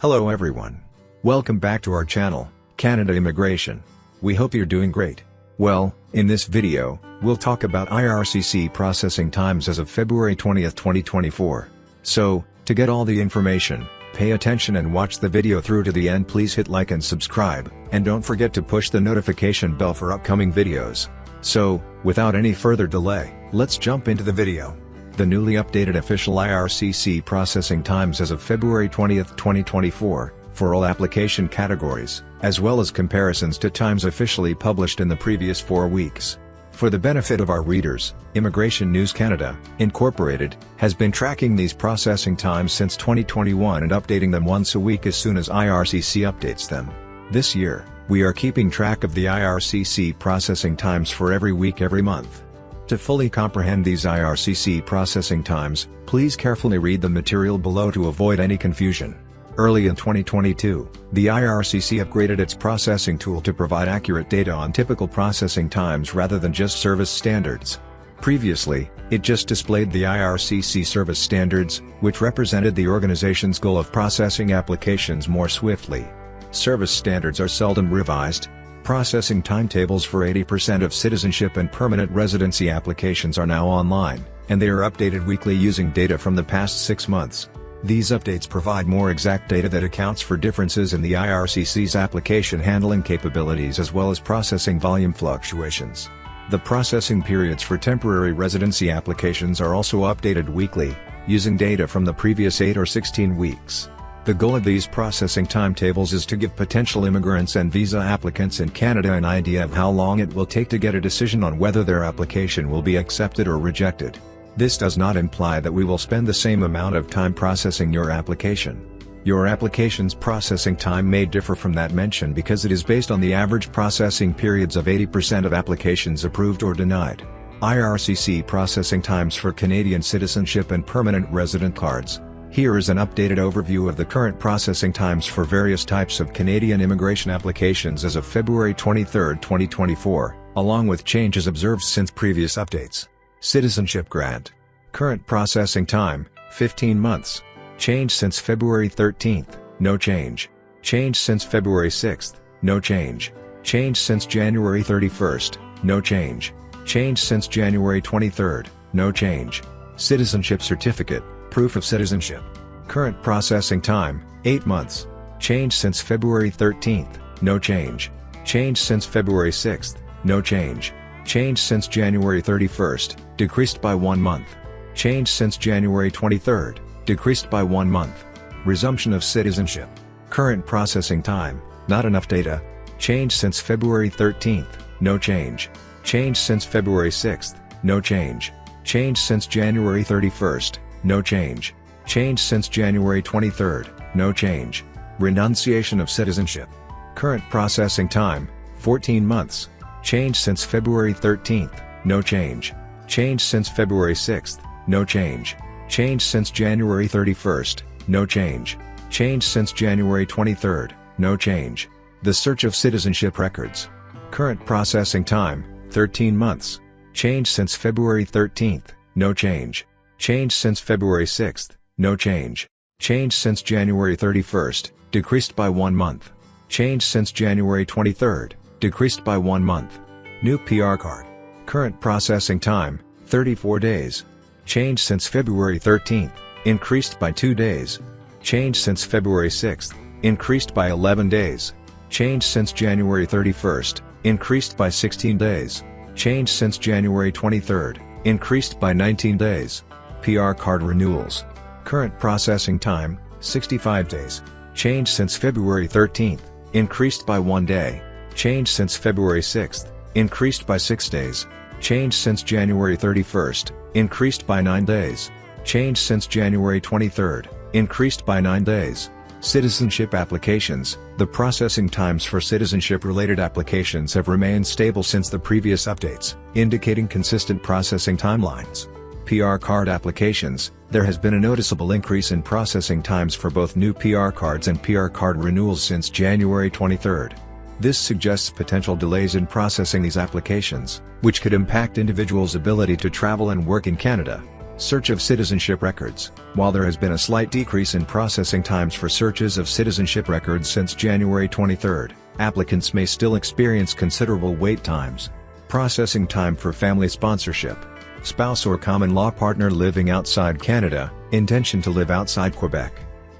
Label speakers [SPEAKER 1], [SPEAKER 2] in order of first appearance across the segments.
[SPEAKER 1] Hello everyone. Welcome back to our channel, Canada Immigration. We hope you're doing great. Well, in this video, we'll talk about IRCC processing times as of February 20th, 2024. So, to get all the information, pay attention and watch the video through to the end. Please hit like and subscribe, and don't forget to push the notification bell for upcoming videos. So, without any further delay, let's jump into the video. The newly updated official IRCC processing times as of February 20th, 2024, for all application categories, as well as comparisons to times officially published in the previous 4 weeks. For the benefit of our readers, Immigration News Canada, Incorporated, has been tracking these processing times since 2021 and updating them once a week as soon as IRCC updates them. This year, we are keeping track of the IRCC processing times for every week every month. To fully comprehend these IRCC processing times, please carefully read the material below to avoid any confusion. Early in 2022, the IRCC upgraded its processing tool to provide accurate data on typical processing times rather than just service standards. Previously, it just displayed the IRCC service standards, which represented the organization's goal of processing applications more swiftly. Service standards are seldom revised. Processing timetables for 80% of citizenship and permanent residency applications are now online, and they are updated weekly using data from the past 6 months. These updates provide more exact data that accounts for differences in the IRCC's application handling capabilities as well as processing volume fluctuations. The processing periods for temporary residency applications are also updated weekly, using data from the previous 8 or 16 weeks. The goal of these processing timetables is to give potential immigrants and visa applicants in Canada an idea of how long it will take to get a decision on whether their application will be accepted or rejected. This does not imply that we will spend the same amount of time processing your application. Your application's processing time may differ from that mentioned because it is based on the average processing periods of 80% of applications approved or denied. IRCC processing times for Canadian citizenship and permanent resident cards. Here is an updated overview of the current processing times for various types of Canadian immigration applications as of February 23, 2024, along with changes observed since previous updates. Citizenship grant. Current processing time, 15 months. Change since February 13th, no change. Change since February 6th, no change. Change since January 31st, no change. Change since January 23rd, no change. Citizenship certificate. Proof of citizenship. Current processing time, 8 months. Change since February 13th, no change. Change since February 6th, no change. Change since January 31st, decreased by 1 month. Change since January 23rd, decreased by 1 month. Resumption of citizenship. Current processing time, not enough data. Change since February 13th, no change. Change since February 6th, no change. Change since January 31st, no change. Change since January 23rd, no change. Renunciation of citizenship. Current processing time, 14 months. Change since February 13th, no change. Change since February 6th, no change. Change since January 31st, no change. Change since January 23rd, no change. The search of citizenship records. Current processing time, 13 months. Change since February 13th, no change. Change since February 6th, no change. Change since January 31st, decreased by 1 month. Change since January 23rd, decreased by 1 month. New PR card. Current processing time, 34 days. Change since February 13th, increased by 2 days. Change since February 6th, increased by 11 days. Change since January 31st, increased by 16 days. Change since January 23rd, increased by 19 days. PR card renewals. Current processing time, 65 days. Change since February 13th, increased by 1 day. Change since February 6th, increased by 6 days. Change since January 31st, increased by 9 days. Change since January 23rd, increased by 9 days. Citizenship applications. The processing times for citizenship-related applications have remained stable since the previous updates, indicating consistent processing timelines. PR card applications. There has been a noticeable increase in processing times for both new PR cards and PR card renewals since January 23rd. This suggests potential delays in processing these applications, which could impact individuals' ability to travel and work in Canada. Search of citizenship records. While there has been a slight decrease in processing times for searches of citizenship records since January 23, applicants may still experience considerable wait times. Processing time for family sponsorship. Spouse or common law partner living outside Canada, intention to live outside Quebec.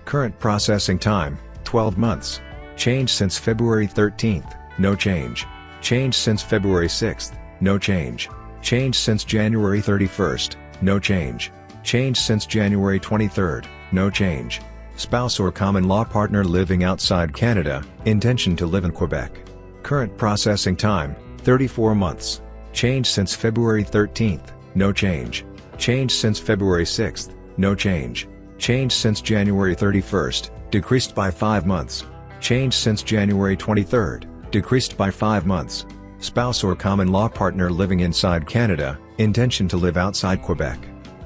[SPEAKER 1] Current processing time, 12 months. Change since February 13, no change. Change since February 6, no change. Change since January 31, no change. Change since January 23, no change. Spouse or common law partner living outside Canada, intention to live in Quebec. Current processing time, 34 months. Change since February 13, no change. Change since February 6, no change. Change since January 31, decreased by 5 months. Change since January 23, decreased by 5 months. Spouse or common law partner living inside Canada, intention to live outside Quebec.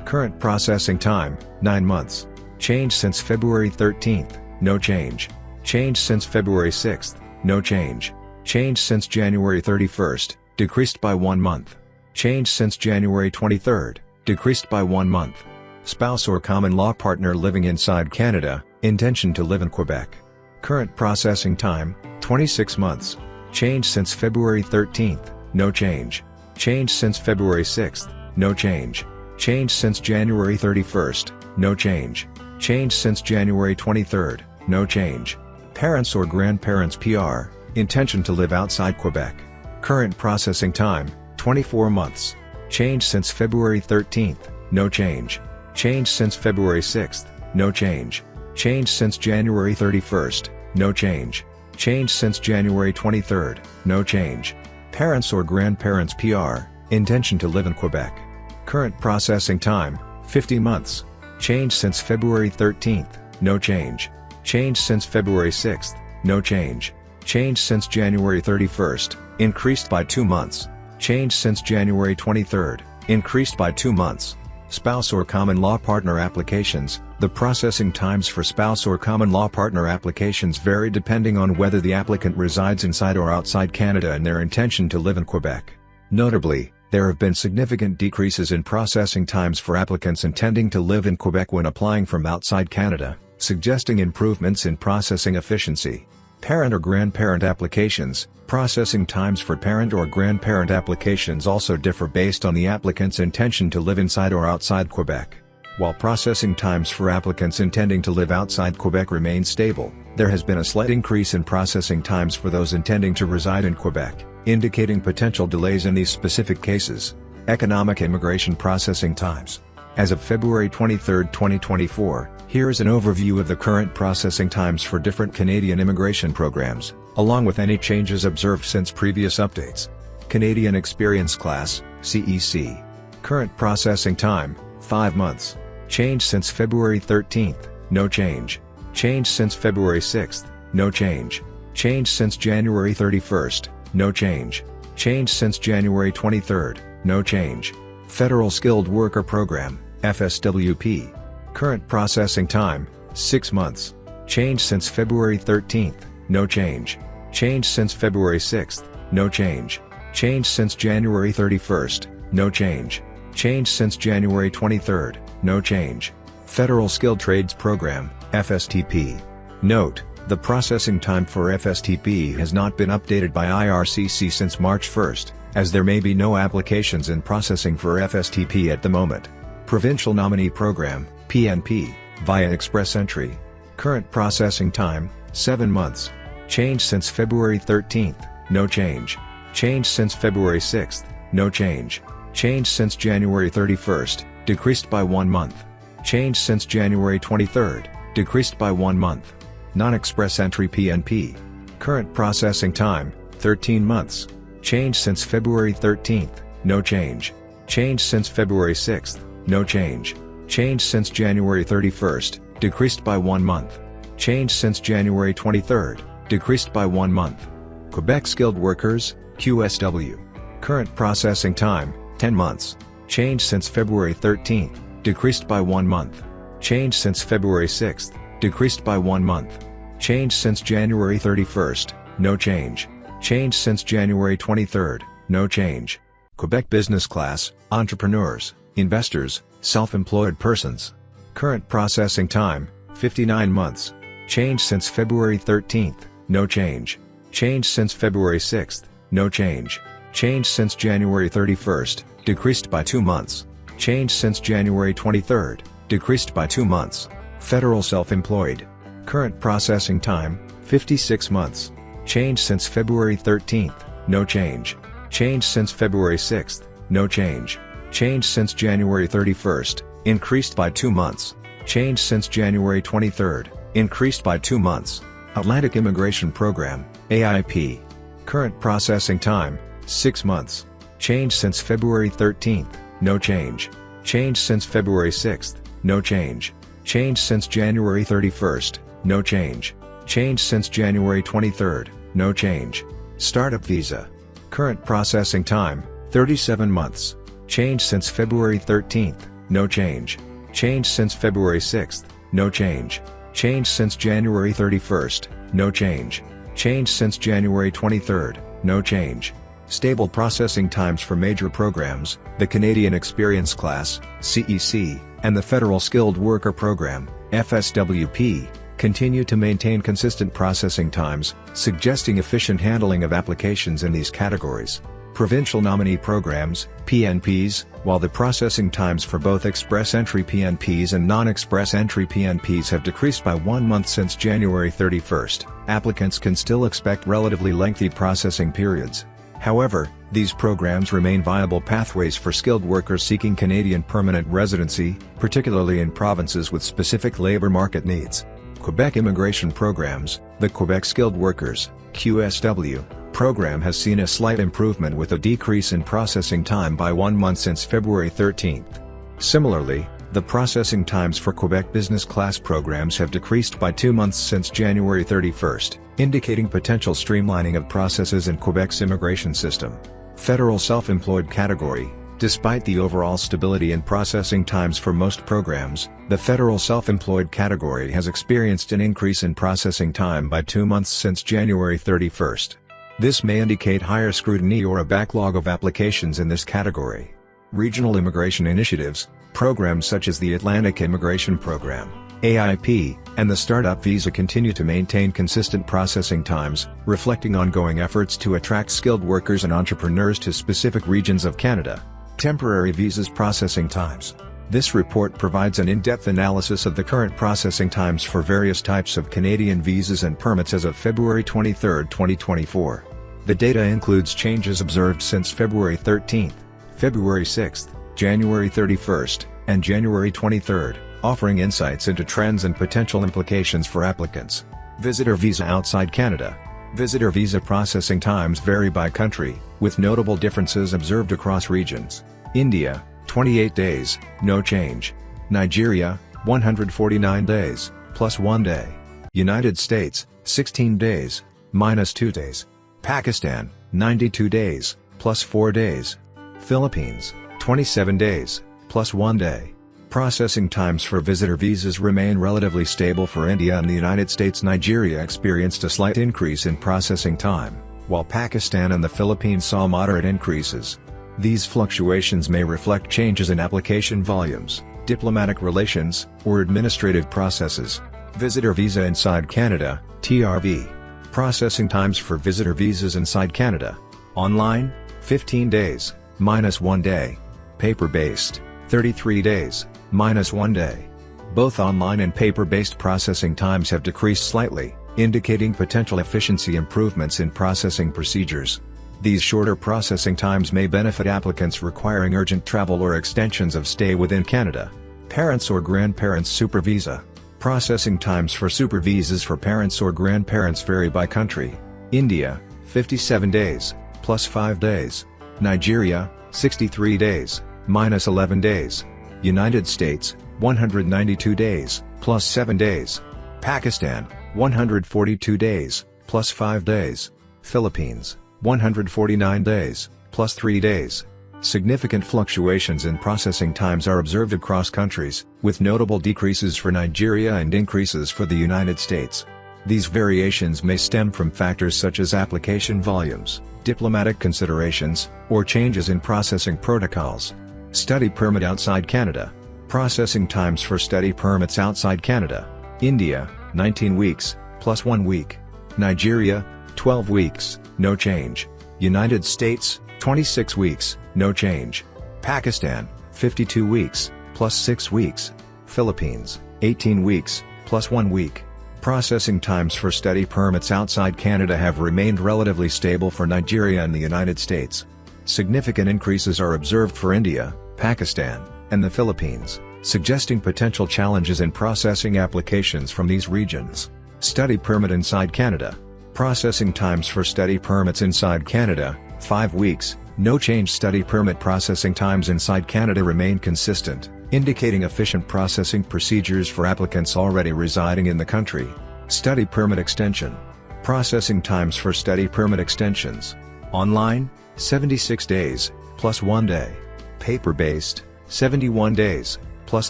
[SPEAKER 1] Current processing time, 9 months. Change since February 13, no change. Change since February 6, no change. Change since January 31, decreased by 1 month. Change since January 23, decreased by 1 month. Spouse or common law partner living inside Canada, intention to live in Quebec. Current processing time, 26 months. Change since February 13, no change. Change since February 6, no change. Change since January 31, no change. Change since January 23, no change. Parents or grandparents PR, intention to live outside Quebec. Current processing time, 24 months. Change since February 13, no change. Change since February 6, no change. Change since January 31, no change. Change since January 23, no change. Parents or grandparents PR, intention to live in Quebec. Current processing time, 50 months. Change since February 13, no change. Change since February 6, no change. Change since January 31, increased by 2 months. Change since January 23, increased by 2 months. Spouse or common law partner applications. The processing times for spouse or common law partner applications vary depending on whether the applicant resides inside or outside Canada and their intention to live in Quebec. Notably, there have been significant decreases in processing times for applicants intending to live in Quebec when applying from outside Canada, suggesting improvements in processing efficiency. Parent or grandparent applications. Processing times for parent or grandparent applications also differ based on the applicant's intention to live inside or outside Quebec. While processing times for applicants intending to live outside Quebec remain stable, there has been a slight increase in processing times for those intending to reside in Quebec, indicating potential delays in these specific cases. Economic immigration processing times. As of February 23, 2024, here is an overview of the current processing times for different Canadian immigration programs, along with any changes observed since previous updates. Canadian Experience Class, CEC. Current processing time, 5 months. Change since February 13, no change. Change since February 6, no change. Change since January 31, no change. Change since January 23, no change. Federal Skilled Worker Program, FSWP. Current processing time, 6 months. Change since February 13, no change. Change since February 6, no change. Change since January 31, no change. Change since January 23, no change. Federal Skilled Trades Program, FSTP. Note, the processing time for FSTP has not been updated by IRCC since March 1, as there may be no applications in processing for FSTP at the moment. Provincial Nominee Program, PNP, via Express Entry. Current processing time, 7 months. Change since February 13, no change. Change since February 6, no change. Change since January 31, decreased by 1 month. Change since January 23, decreased by 1 month. Non-Express Entry PNP. Current processing time, 13 months. Change since February 13, no change. Change since February 6, no change. Change since January 31, decreased by 1 month. Change since January 23, decreased by 1 month. Quebec Skilled Workers, QSW. Current processing time, 10 months. Change since February 13, decreased by 1 month. Change since February 6, decreased by 1 month. Change since January 31, no change. Change since January 23, no change. Quebec Business Class, Entrepreneurs. Investors, self-employed persons. Current processing time, 59 months. Change since February 13th, no change. Change since February 6th, no change. Change since January 31st, decreased by 2 months. Change since January 23rd, decreased by 2 months. Federal self-employed. Current processing time, 56 months. Change since February 13th, no change. Change since February 6th, no change. Change since January 31st, increased by 2 months. Change since January 23rd, increased by 2 months. Atlantic Immigration Program, AIP. Current processing time, 6 months. Change since February 13th, no change. Change since February 6th, no change. Change since January 31st, no change. Change since January 23rd, no change. Startup Visa. Current processing time, 37 months. Change since February 13th, no change. Change since February 6th, no change. Change since January 31st, no change. Change since January 23rd, no change. Stable processing times for major programs, the Canadian Experience Class, CEC, and the Federal Skilled Worker Program, FSWP, continue to maintain consistent processing times, suggesting efficient handling of applications in these categories. Provincial Nominee Programs, PNPs, while the processing times for both Express Entry PNPs and Non-Express Entry PNPs have decreased by 1 month since January 31st, applicants can still expect relatively lengthy processing periods. However, these programs remain viable pathways for skilled workers seeking Canadian permanent residency, particularly in provinces with specific labour market needs. Quebec Immigration Programs, the Quebec Skilled Workers, QSW, program has seen a slight improvement with a decrease in processing time by 1 month since February 13th. Similarly, the processing times for Quebec Business Class programs have decreased by 2 months since January 31st, indicating potential streamlining of processes in Quebec's immigration system. Federal self-employed category. Despite the overall stability in processing times for most programs, the federal self-employed category has experienced an increase in processing time by 2 months since January 31st. This may indicate higher scrutiny or a backlog of applications in this category. Regional immigration initiatives, programs such as the Atlantic Immigration Program, AIP, and the Startup Visa continue to maintain consistent processing times, reflecting ongoing efforts to attract skilled workers and entrepreneurs to specific regions of Canada. Temporary visas processing times. This report provides an in-depth analysis of the current processing times for various types of Canadian visas and permits as of February 23, 2024. The data includes changes observed since February 13th, February 6th, January 31st, and January 23rd, offering insights into trends and potential implications for applicants. Visitor visa outside Canada. Visitor visa processing times vary by country, with notable differences observed across regions. India, 28 days, no change. Nigeria, 149 days, plus 1 day. United States, 16 days, minus 2 days. Pakistan, 92 days, plus 4 days. Philippines, 27 days, plus 1 day. Processing times for visitor visas remain relatively stable for India and the United States. Nigeria experienced a slight increase in processing time, while Pakistan and the Philippines saw moderate increases. These fluctuations may reflect changes in application volumes, diplomatic relations, or administrative processes. Visitor visa inside Canada, TRV. Processing times for visitor visas inside Canada. Online, 15 days, minus 1 day. Paper-based, 33 days, minus 1 day. Both online and paper-based processing times have decreased slightly, indicating potential efficiency improvements in processing procedures. These shorter processing times may benefit applicants requiring urgent travel or extensions of stay within Canada. Parents or grandparents super visa. Processing times for super visas for parents or grandparents vary by country. India, 57 days, plus 5 days. Nigeria, 63 days, minus 11 days. United States, 192 days, plus 7 days. Pakistan, 142 days, plus 5 days. Philippines, 149 days, plus 3 days. Significant fluctuations in processing times are observed across countries, with notable decreases for Nigeria and increases for the United States. These variations may stem from factors such as application volumes, diplomatic considerations, or changes in processing protocols. Study permit outside Canada. Processing times for study permits outside Canada. India, 19 weeks, plus 1 week. Nigeria, 12 weeks, no change. United States, 26 weeks, no change. Pakistan, 52 weeks, plus 6 weeks. Philippines, 18 weeks, plus 1 week. Processing times for study permits outside Canada have remained relatively stable for Nigeria and the United States. Significant increases are observed for India, Pakistan, and the Philippines, suggesting potential challenges in processing applications from these regions. Study permit inside Canada. Processing times for study permits inside Canada, 5 weeks, no change. Study permit processing times inside Canada remain consistent, indicating efficient processing procedures for applicants already residing in the country. Study permit extension. Processing times for study permit extensions. Online, 76 days, plus 1 day. Paper-based, 71 days, plus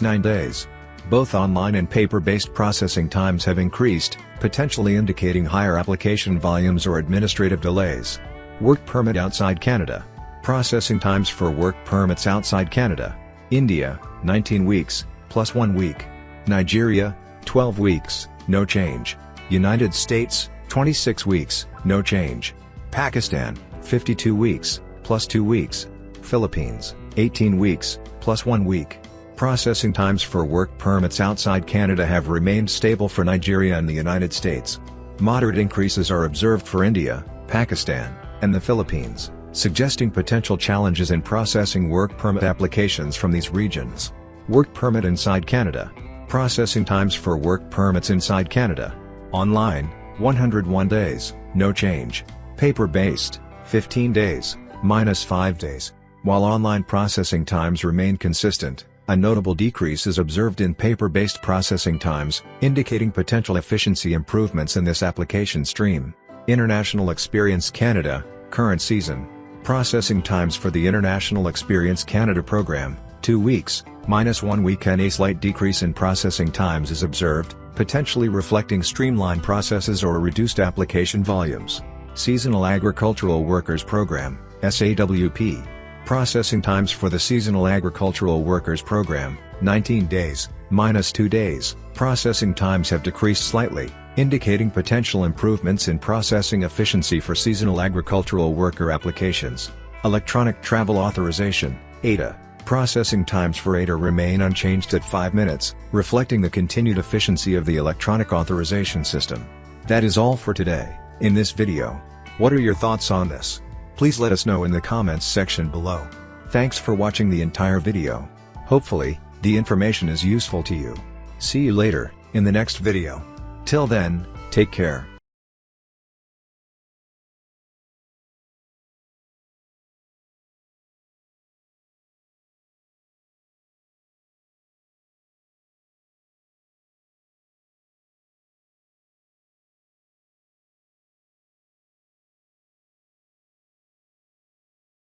[SPEAKER 1] 9 days. Both online and paper-based processing times have increased, potentially indicating higher application volumes or administrative delays. Work permit outside Canada. Processing times for work permits outside Canada. India, 19 weeks, plus 1 week. Nigeria, 12 weeks, no change. United States, 26 weeks, no change. Pakistan, 52 weeks, plus 2 weeks. Philippines, 18 weeks, plus 1 week. Processing times for work permits outside Canada have remained stable for Nigeria and the United States. Moderate increases are observed for India, Pakistan, and the Philippines, suggesting potential challenges in processing work permit applications from these regions. Work permit inside Canada. Processing times for work permits inside Canada. Online, 101 days, no change. Paper-based, 15 days, minus 5 days. While online processing times remain consistent, a notable decrease is observed in paper-based processing times, indicating potential efficiency improvements in this application stream. International Experience Canada, current season. Processing times for the International Experience Canada program, 2 weeks, minus 1 week, and a slight decrease in processing times is observed, potentially reflecting streamlined processes or reduced application volumes. Seasonal Agricultural Workers Program, SAWP. Processing times for the Seasonal Agricultural Workers Program, 19 days, minus 2 days. Processing times have decreased slightly, indicating potential improvements in processing efficiency for seasonal agricultural worker applications. Electronic Travel Authorization, ETA. Processing times for ETA remain unchanged at 5 minutes, reflecting the continued efficiency of the electronic authorization system. That is all for today. In this video, what are your thoughts on this? Please let us know in the comments section below. Thanks for watching the entire video. Hopefully, the information is useful to you. See you later, in the next video. Till then, take care.